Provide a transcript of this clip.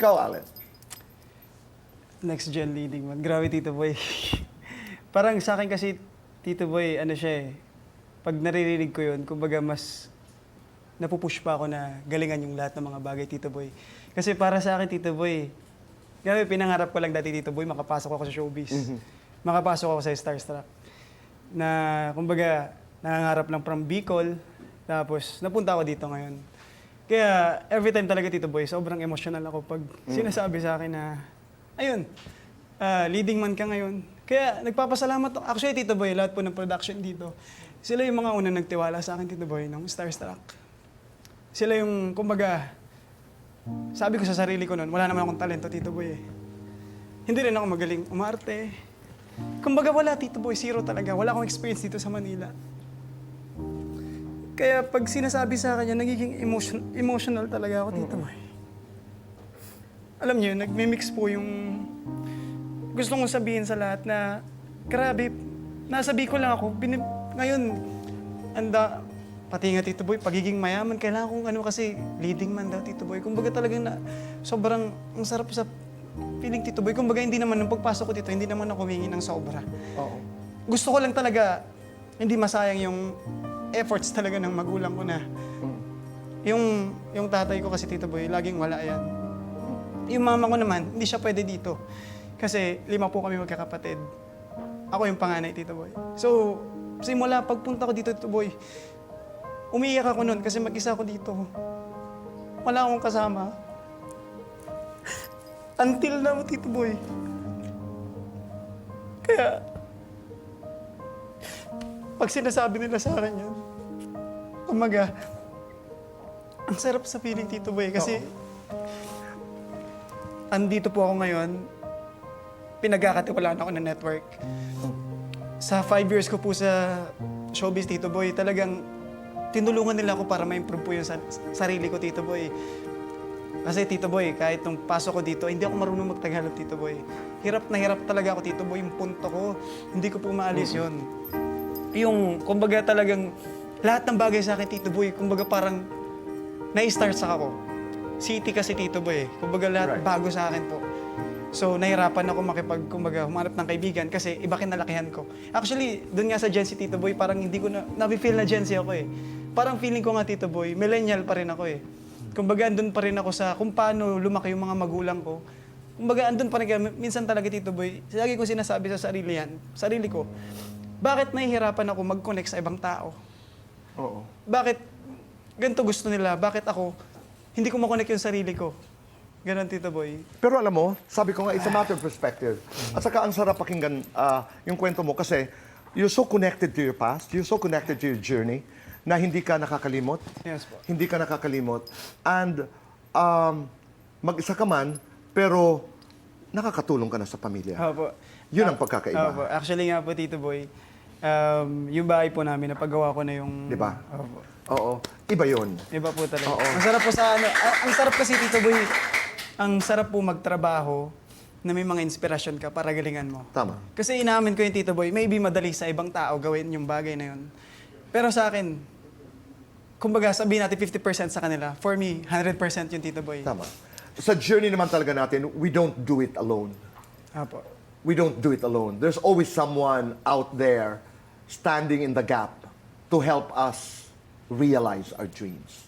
Ikaw, Allen. Next gen leading man. Grabe, Tito Boy. Parang sa akin kasi, Tito Boy, ano siya eh. Pag naririnig ko yun, kumbaga mas napupush pa ako na galingan yung lahat ng mga bagay, Tito Boy. Kasi para sa akin, Tito Boy, grabe, pinangarap ko lang dati, Tito Boy, makapasok ako sa showbiz. Makapasok ako sa Starstruck. Na, kumbaga, nangangarap lang from Bicol, tapos napunta ako dito ngayon. Kaya, every time talaga, Tito Boy, sobrang emotional ako pag sinasabi sa akin na, ayun, leading man ka ngayon. Kaya, nagpapasalamat ako. Actually, Tito Boy, lahat po ng production dito, sila yung mga unang nagtiwala sa akin, Tito Boy, ng Starstruck. Sila yung, kumbaga, sabi ko sa sarili ko noon, wala naman akong talento, Tito Boy. Hindi rin ako magaling umarte. Kumbaga wala, Tito Boy, zero talaga. Wala akong experience dito sa Manila. Kaya pag sinasabi sa kanya, nagiging emotional talaga ako, Tito Boy. Alam niyo, nagmi-mix po yung gusto kong sabihin sa lahat na, grabe, nasabi ko lang ako, ngayon, pati nga, Tito Boy, pagiging mayaman, kailangan kong ano kasi, leading man daw, Tito Boy. Kumbaga talagang sobrang, ang sarap sa feeling, Tito Boy. Kumbaga hindi naman, nung pagpasok ko dito, hindi naman ako humingi ng sobra. Oo. Gusto ko lang talaga, hindi masayang yung efforts talaga ng magulang ko na. Yung tatay ko kasi, Tito Boy, laging wala yan. Yung mama ko naman, hindi siya pwede dito. Kasi 5 po kami magkakapatid. Ako yung panganay, Tito Boy. So, simula pagpunta ko dito, Tito Boy, umiiyak ako noon kasi mag-isa ako dito. Wala akong kasama. Until now, Tito Boy. Kaya, pag sinasabi nila sa akin yan, umaga, ang sarap sa feeling, Tito Boy, kasi andito po ako ngayon, pinagkakatiwalaan ako ng network. Sa 5 years ko po sa showbiz, Tito Boy, talagang tinulungan nila ako para ma-improve po yung sarili ko, Tito Boy. Kasi, Tito Boy, kahit nung pasok ko dito, hindi ako marunong magtagalog, Tito Boy. Hirap na hirap talaga ako, Tito Boy. Yung punto ko, hindi ko po maalis yun. Yung, kumbaga talagang, lahat ng bagay sa akin, Tito Boy, kumbaga parang, na-start sa ako. City kasi, Tito Boy. Kumbaga lahat bago sa akin po. So, nahirapan ako kumbaga, humanap ng kaibigan kasi iba kinalakihan ko. Actually, doon nga sa Gen Z, Tito Boy, parang hindi ko na-feel na Gen Z ako eh. Parang feeling ko nga, Tito Boy, millennial pa rin ako eh. Kumbaga, andun pa rin ako sa kung paano lumaki yung mga magulang ko. Kumbaga, andun pa rin kaya, minsan talaga, Tito Boy, lagi ko sinasabi sa sarili ko, bakit nahihirapan ako mag-connect sa ibang tao? Oo. Bakit ganito gusto nila? Bakit ako, hindi ko makonect yung sarili ko? Ganon, Tito Boy. Pero alam mo, sabi ko nga, it's a matter of perspective. At saka ang sarap pakinggan yung kwento mo kasi you're so connected to your past, you're so connected to your journey na hindi ka nakakalimot. Yes po. Hindi ka nakakalimot. And mag-isa ka man, pero nakakatulong ka na sa pamilya. Opo. Yun ang pagkakaiba. Opo. Actually nga po, Tito Boy, yung bahay po namin, napagawa ko na yung... Di ba? Opo. Oo. Iba yun. Iba po talaga. Oo. Ang sarap po sa ano, ang sarap kasi, Tito Boy, ang sarap po magtrabaho na may mga inspirasyon ka para galingan mo. Tama. Kasi inaamin ko yung Tito Boy, maybe madali sa ibang tao gawin yung bagay na yun. Pero sa akin, kumbaga sabihin natin 50% sa kanila. For me, 100% yung Tito Boy. Tama. Sa journey naman talaga natin, we don't do it alone. Apo. We don't do it alone. There's always someone out there standing in the gap to help us realize our dreams.